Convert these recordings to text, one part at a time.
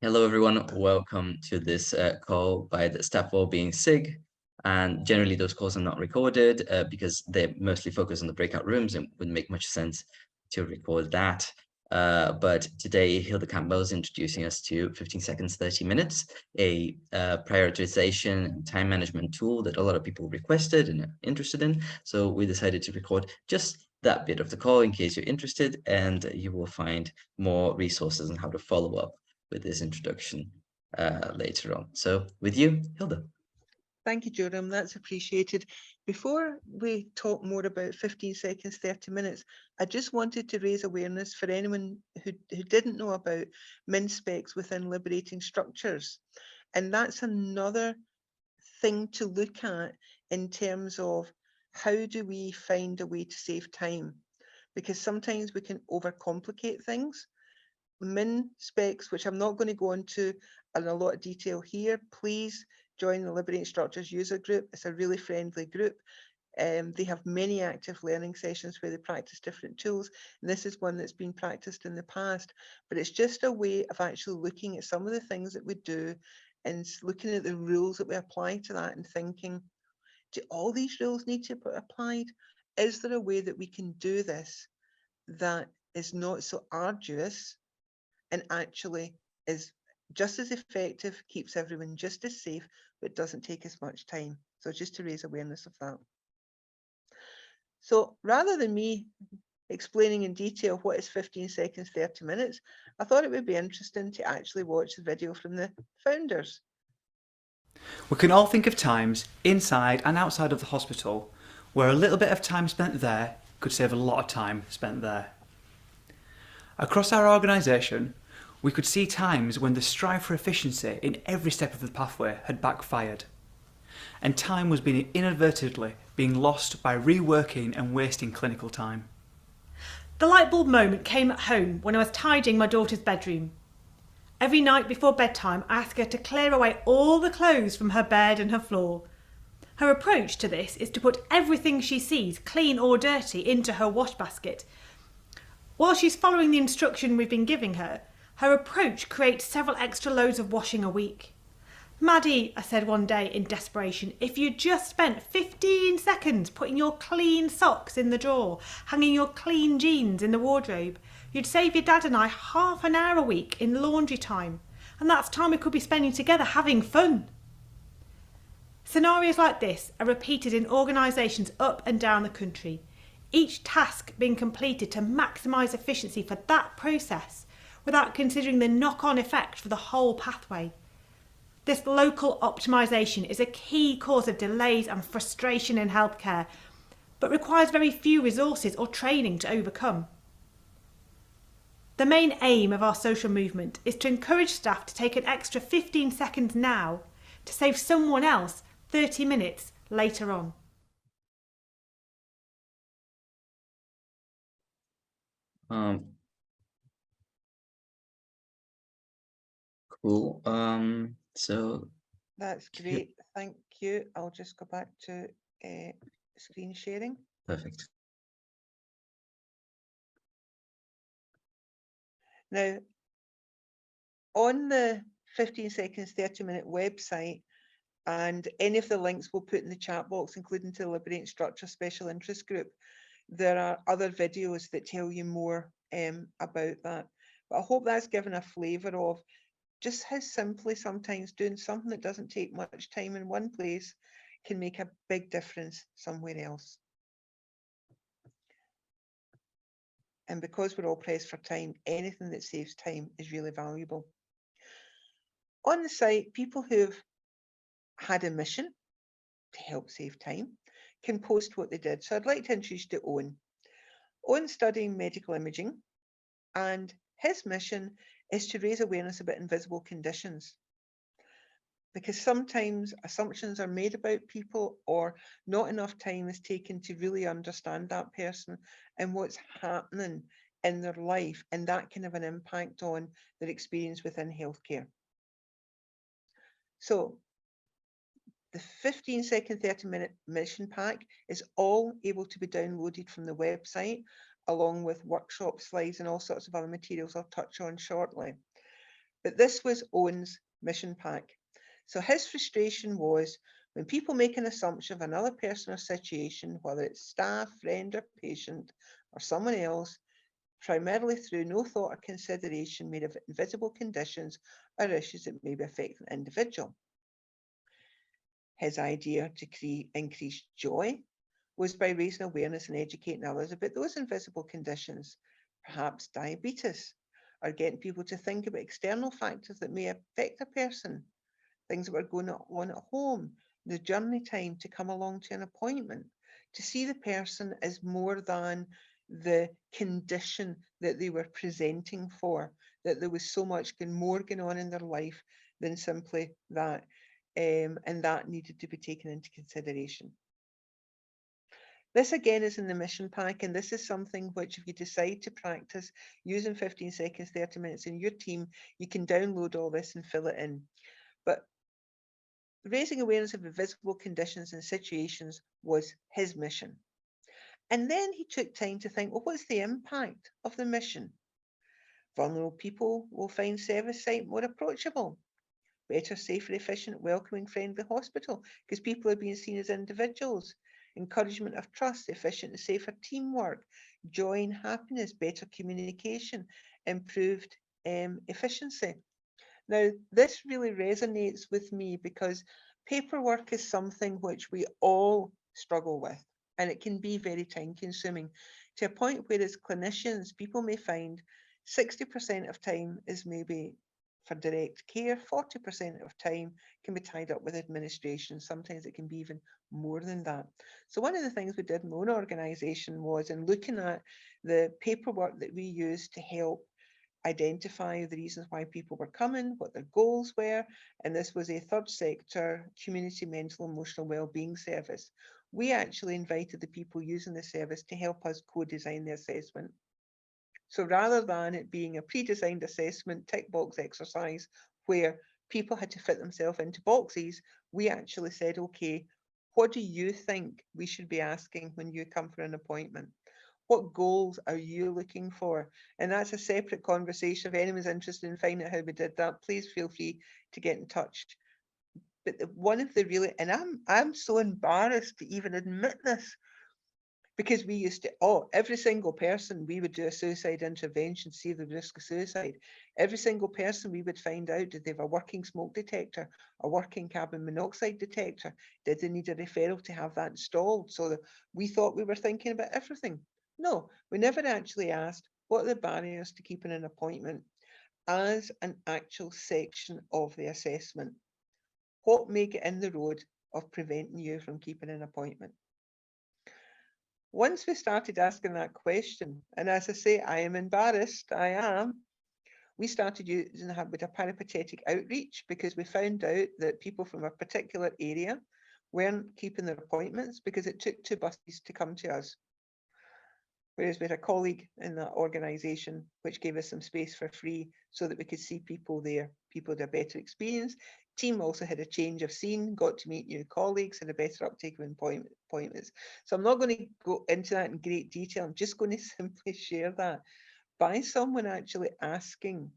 Hello, everyone. Welcome to this call by the staff well-being SIG. And generally, those calls are not recorded because they mostly focus on the breakout rooms and wouldn't make much sense to record that. But today, Hilda Campbell is introducing us to 15 seconds, 30 minutes, a prioritization and time management tool that a lot of people requested and are interested in. So we decided to record just that bit of the call in case you're interested, and you will find more resources on how to follow up with this introduction later on. So with you, Hilda. Thank you, Joram. That's appreciated. Before we talk more about 15 seconds, 30 minutes, I just wanted to raise awareness for anyone who didn't know about min specs within liberating structures. And that's another thing to look at in terms of how do we find a way to save time? Because sometimes we can overcomplicate things. Min specs, which I'm not going to go into in a lot of detail here, please join the Liberating Structures user group. It's a really friendly group. They have many active learning sessions where they practice different tools. And this is one that's been practiced in the past, but it's just a way of actually looking at some of the things that we do and looking at the rules that we apply to that and thinking, do all these rules need to be applied? Is there a way that we can do this that is not so arduous and actually is just as effective, keeps everyone just as safe, but doesn't take as much time? So just to raise awareness of that. So rather than me explaining in detail what is 15 seconds, 30 minutes, I thought it would be interesting to actually watch the video from the founders. We can all think of times, inside and outside of the hospital, where a little bit of time spent there could save a lot of time spent there. Across our organisation, we could see times when the strive for efficiency in every step of the pathway had backfired, and time was being inadvertently being lost by reworking and wasting clinical time. The light bulb moment came at home when I was tidying my daughter's bedroom. Every night before bedtime, I ask her to clear away all the clothes from her bed and her floor. Her approach to this is to put everything she sees, clean or dirty, into her wash basket. While she's following the instruction we've been giving her, her approach creates several extra loads of washing a week. Maddie, I said one day in desperation, if you just spent 15 seconds putting your clean socks in the drawer, hanging your clean jeans in the wardrobe, you'd save your dad and I half an hour a week in laundry time, and that's time we could be spending together having fun. Scenarios like this are repeated in organisations up and down the country, each task being completed to maximise efficiency for that process without considering the knock-on effect for the whole pathway. This local optimisation is a key cause of delays and frustration in healthcare, but requires very few resources or training to overcome. The main aim of our social movement is to encourage staff to take an extra 15 seconds now to save someone else 30 minutes later on. Cool. So That's great. Thank you. I'll just go back to screen sharing. perfect. Now, on the 15 seconds, 30-minute website, and any of the links we'll put in the chat box, including to the Liberating Structure Special Interest Group, there are other videos that tell you more about that. But I hope that's given a flavour of just how simply sometimes doing something that doesn't take much time in one place can make a big difference somewhere else. And because we're all pressed for time, anything that saves time is really valuable. On the site, people who've had a mission to help save time can post what they did. So I'd like to introduce you to Owen. Owen's studying medical imaging, and his mission is to raise awareness about invisible conditions. Because sometimes assumptions are made about people, or not enough time is taken to really understand that person and what's happening in their life, and that can have an impact on their experience within healthcare. So the 15-second, 30-minute mission pack is all able to be downloaded from the website, along with workshop slides and all sorts of other materials I'll touch on shortly. But this was Owen's mission pack. So his frustration was when people make an assumption of another person or situation, whether it's staff, friend or patient or someone else, primarily through no thought or consideration made of invisible conditions or issues that may be affecting an individual. His idea to increase joy was by raising awareness and educating others about those invisible conditions, perhaps diabetes, or getting people to think about external factors that may affect a person, things that were going on at home, the journey time to come along to an appointment, to see the person as more than the condition that they were presenting for, that there was so much more going on in their life than simply that, and that needed to be taken into consideration. This again is in the mission pack, and this is something which if you decide to practice using 15 seconds, 30 minutes in your team, you can download all this and fill it in. But raising awareness of invisible conditions and situations was his mission. And then he took time to think, well, what's the impact of the mission? Vulnerable people will find service site more approachable. Better, safer, efficient, welcoming, friendly hospital, because people are being seen as individuals. Encouragement of trust, efficient and safer teamwork, joy and happiness, better communication, improved efficiency. Now, this really resonates with me because paperwork is something which we all struggle with, and it can be very time consuming to a point where as clinicians, people may find 60% of time is maybe for direct care, 40% of time can be tied up with administration. Sometimes it can be even more than that. So one of the things we did in my own organisation was in looking at the paperwork that we used to help identify the reasons why people were coming, what their goals were, and this was a third sector community mental emotional wellbeing service. We actually invited the people using the service to help us co-design the assessment. So rather than it being a pre-designed assessment tick box exercise where people had to fit themselves into boxes, we actually said, okay, what do you think we should be asking when you come for an appointment? What goals are you looking for? And that's a separate conversation. If anyone's interested in finding out how we did that, please feel free to get in touch. But one of the really, and I'm so embarrassed to even admit this, because we used to, every single person, we would do a suicide intervention, see the risk of suicide. Every single person we would find out, did they have a working smoke detector, a working carbon monoxide detector? Did they need a referral to have that installed? So that we thought we were thinking about everything. No, we never actually asked what are the barriers to keeping an appointment as an actual section of the assessment. What may get in the road of preventing you from keeping an appointment? Once we started asking that question, and as I say, I am embarrassed, I am, we started using that with a peripatetic outreach because we found out that people from a particular area weren't keeping their appointments because it took 2 buses to come to us. Whereas we had a colleague in that organisation which gave us some space for free so that we could see people there. People had a better experience. Team also had a change of scene, got to meet new colleagues, had a better uptake of appointments. So I'm not going to go into that in great detail. I'm just going to simply share that by someone actually asking,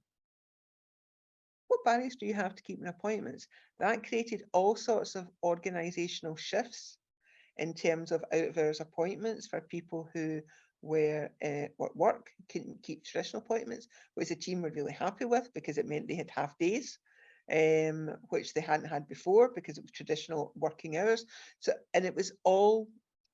what barriers do you have to keeping appointments? That created all sorts of organisational shifts in terms of out of hours appointments for people who were at work, couldn't keep traditional appointments, which the team were really happy with because it meant they had half days, which they hadn't had before because it was traditional working hours. So, and it was all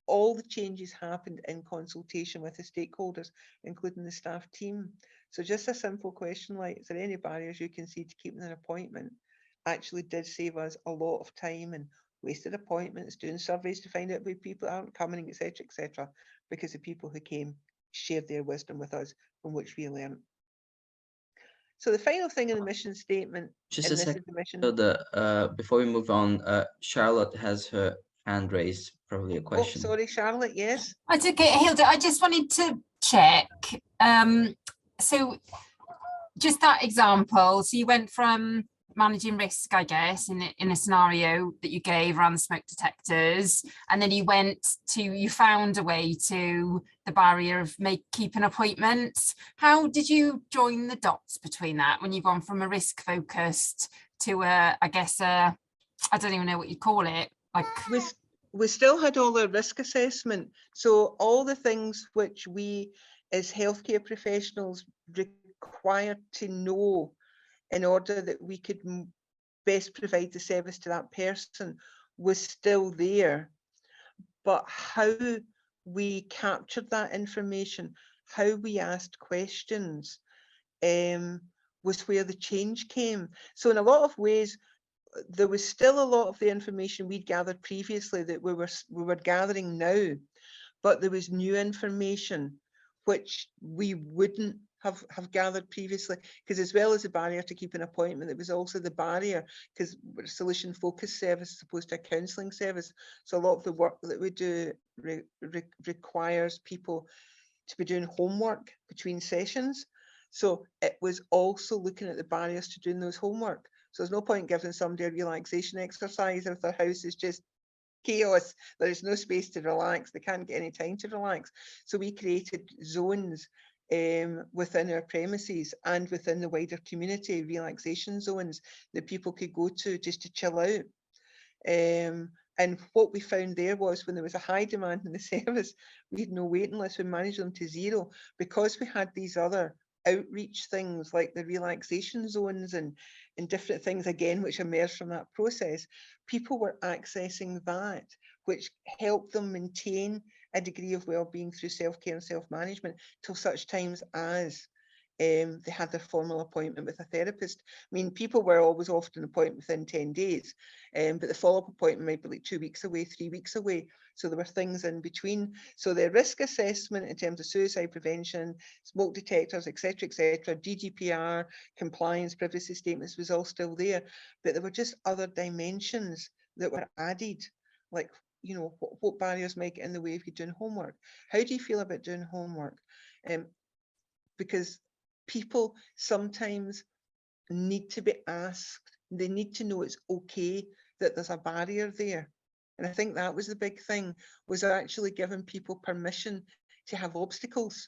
the changes happened in consultation with the stakeholders, including the staff team. So just a simple question like, is there any barriers you can see to keeping an appointment? Actually did save us a lot of time and wasted appointments, doing surveys to find out where people aren't coming, etc., because the people who came shared their wisdom with us, from which we learned. So the final thing in the mission statement, Just and a this second. is the mission. So before we move on, Charlotte has her hand raised, probably a question. Oh, sorry, Charlotte. Yes. That's okay, Hilda. I just wanted to check. So just that example. So you went from managing risk, I guess, in a scenario that you gave around the smoke detectors, and then you found a way to the barrier of keeping appointments. How did you join the dots between that when you've gone from a risk focused to I guess I don't even know what you call it, like we still had all the risk assessment, so all the things which we as healthcare professionals required to know in order that we could best provide the service to that person was still there. But how we captured that information, how we asked questions, was where the change came. So in a lot of ways, there was still a lot of the information we'd gathered previously that we were gathering now, but there was new information which we wouldn't have gathered previously, because as well as the barrier to keep an appointment, it was also the barrier, because we're a solution focused service as opposed to a counselling service. So a lot of the work that we do requires people to be doing homework between sessions. So it was also looking at the barriers to doing those homework. So there's no point giving somebody a relaxation exercise if their house is just chaos. There is no space to relax. They can't get any time to relax. So we created zones within our premises and within the wider community, relaxation zones that people could go to just to chill out. And what we found there was when there was a high demand in the service, we had no waiting list. We managed them to zero because we had these other outreach things like the relaxation zones and different things again which emerged from that process. People were accessing that, which helped them maintain a degree of well-being through self-care and self-management till such times as they had their formal appointment with a therapist. I mean, people were always often appointed within 10 days, but the follow-up appointment might be like 2 weeks away, 3 weeks away. So there were things in between. So the risk assessment in terms of suicide prevention, smoke detectors, etc., GDPR, compliance, privacy statements was all still there, but there were just other dimensions that were added, like, you know, what barriers might get in the way of you doing homework? How do you feel about doing homework? Because people sometimes need to be asked, they need to know it's okay that there's a barrier there. And I think that was the big thing, was actually giving people permission to have obstacles,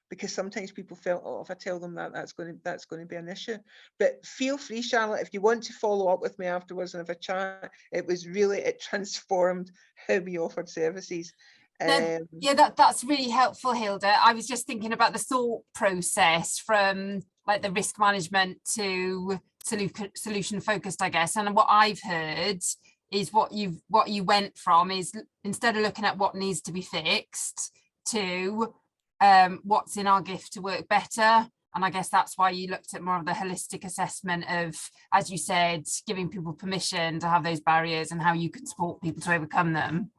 because sometimes people felt, oh, if I tell them that, that's going to be an issue. But feel free, Charlotte, if you want to follow up with me afterwards and have a chat. It transformed how we offered services. Yeah, that's really helpful, Hilda. I was just thinking about the thought process from like the risk management to solution focused, I guess. And what I've heard is what you went from is, instead of looking at what needs to be fixed, to what's in our gift to work better. And I guess that's why you looked at more of the holistic assessment of, as you said, giving people permission to have those barriers and how you can support people to overcome them.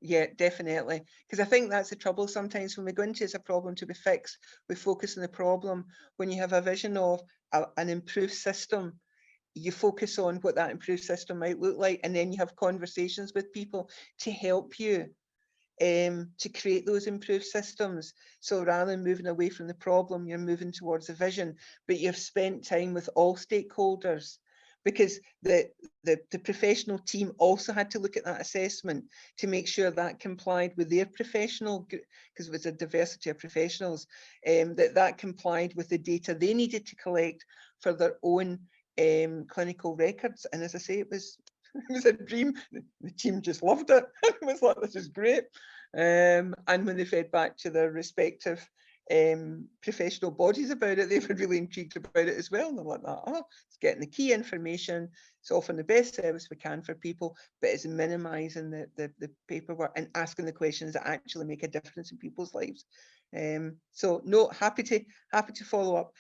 Yeah, definitely. Because I think that's the trouble sometimes when we go into as a problem to be fixed, we focus on the problem. When you have a vision of an improved system, you focus on what that improved system might look like, and then you have conversations with people to help you to create those improved systems. So rather than moving away from the problem, you're moving towards a vision, but you've spent time with all stakeholders, because the professional team also had to look at that assessment to make sure that complied with their professional, because it was a diversity of professionals, that complied with the data they needed to collect for their own clinical records. And as I say, it was a dream. The team just loved it. It was like, this is great. And when they fed back to their respective professional bodies about it, they were really intrigued about it as well. And they're like, oh, it's getting the key information, it's offering the best service we can for people, but it's minimizing the paperwork and asking the questions that actually make a difference in people's lives. So no, happy to follow up.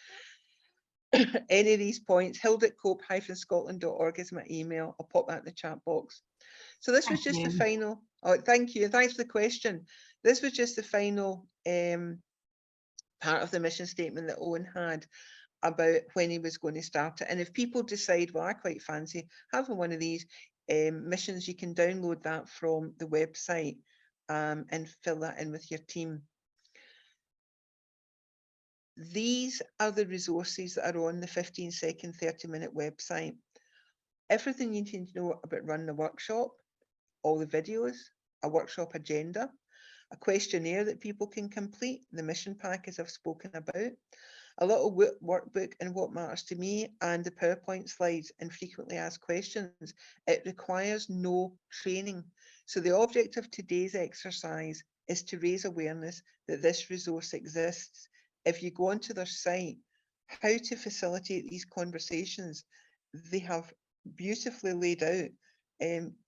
Any of these points, hilda@cope-scotland.org is my email. I'll pop that in the chat box. So this was just the final. Oh, thank you. Thanks for the question. This was just the final part of the mission statement that Owen had about when he was going to start it. And if people decide, well, I quite fancy having one of these missions, you can download that from the website and fill that in with your team. These are the resources that are on the 15-second, 30-minute website. Everything you need to know about running a workshop, all the videos, a workshop agenda, a questionnaire that people can complete, the mission pack as I've spoken about, a little workbook and what matters to me, and the PowerPoint slides and frequently asked questions. It requires no training. So the object of today's exercise is to raise awareness that this resource exists. If you go onto their site, how to facilitate these conversations, they have beautifully laid out,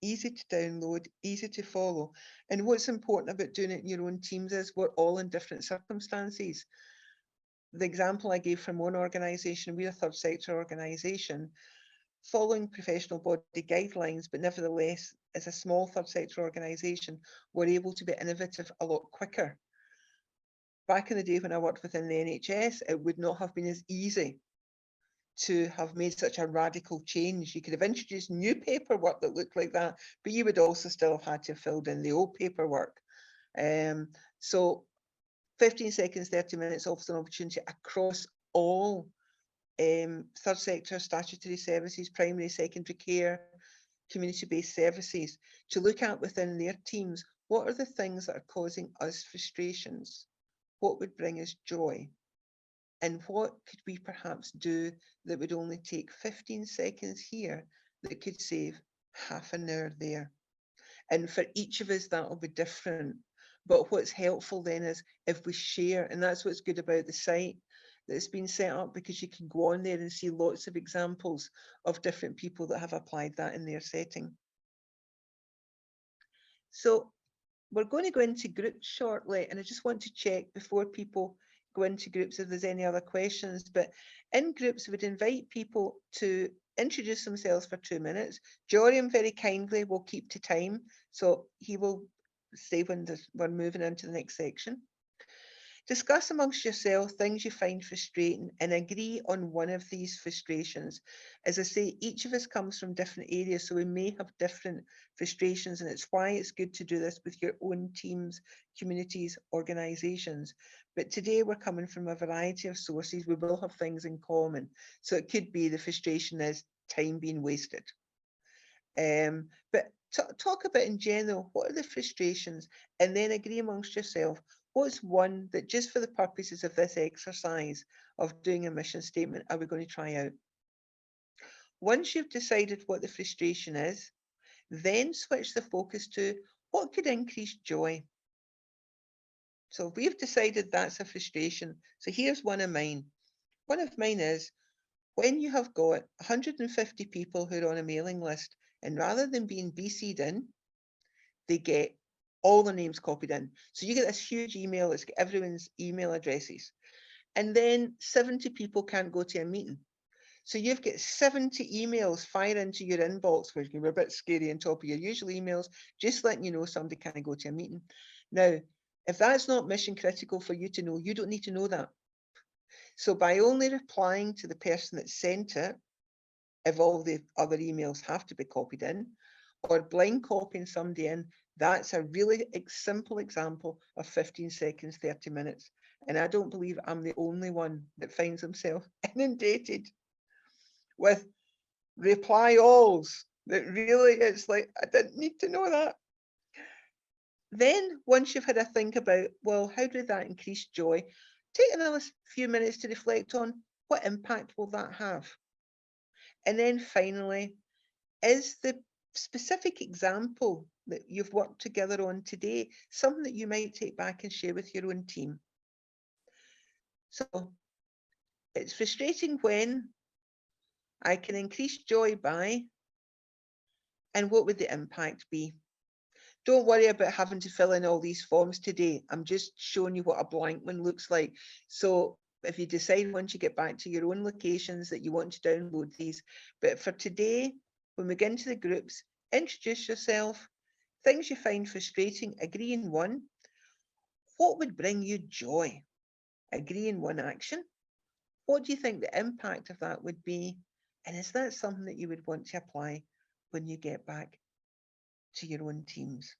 easy to download, easy to follow. And what's important about doing it in your own teams is we're all in different circumstances. The example I gave from one organisation, we're a third sector organisation, following professional body guidelines, but nevertheless, as a small third sector organisation, we're able to be innovative a lot quicker. Back in the day when I worked within the NHS, it would not have been as easy to have made such a radical change. You could have introduced new paperwork that looked like that, but you would also still have had to have filled in the old paperwork. So 15 seconds, 30 minutes offers an opportunity across all third sector statutory services, primary, secondary care, community-based services, to look at within their teams, what are the things that are causing us frustrations? What would bring us joy? And what could we perhaps do that would only take 15 seconds here that could save half an hour there? And for each of us, that will be different. But what's helpful then is if we share, and that's what's good about the site that's been set up, because you can go on there and see lots of examples of different people that have applied that in their setting. So we're going to go into groups shortly, and I just want to check before people go into groups if there's any other questions. But in groups, we'd invite people to introduce themselves for 2 minutes. Jorian very kindly will keep to time, so he will say when we're moving into the next section. Discuss amongst yourself things you find frustrating and agree on one of these frustrations. As I say, each of us comes from different areas, so we may have different frustrations, and it's why it's good to do this with your own teams, communities, organisations. But today we're coming from a variety of sources. We will have things in common. So it could be the frustration is time being wasted. But talk about in general, what are the frustrations, and then agree amongst yourself. What's one that just for the purposes of this exercise of doing a mission statement are we going to try out? Once you've decided what the frustration is, then switch the focus to what could increase joy. So we've decided that's a frustration. So here's one of mine. One of mine is when you have got 150 people who are on a mailing list, and rather than being BC'd in, they get all the names copied in. So you get this huge email, it's got everyone's email addresses. And then 70 people can't go to a meeting. So you've got 70 emails fire into your inbox, which can be a bit scary on top of your usual emails, just letting you know somebody can't go to a meeting. Now, if that's not mission critical for you to know, you don't need to know that. So by only replying to the person that sent it, if all the other emails have to be copied in, or blind copying somebody in, that's a really simple example of 15 seconds, 30 minutes. And I don't believe I'm the only one that finds himself inundated with reply alls that really it's like, I didn't need to know that. Then once you've had a think about, well, how did that increase joy? Take another few minutes to reflect on what impact will that have? And then finally, is the specific example that you've worked together on today something that you might take back and share with your own team? So it's frustrating when I can increase joy by, and what would the impact be? Don't worry about having to fill in all these forms today. I'm just showing you what a blank one looks like. So if you decide once you get back to your own locations that you want to download these, but for today, when we get into the groups, introduce yourself, things you find frustrating, agree in one. What would bring you joy? Agree in one action. What do you think the impact of that would be? And is that something that you would want to apply when you get back to your own teams?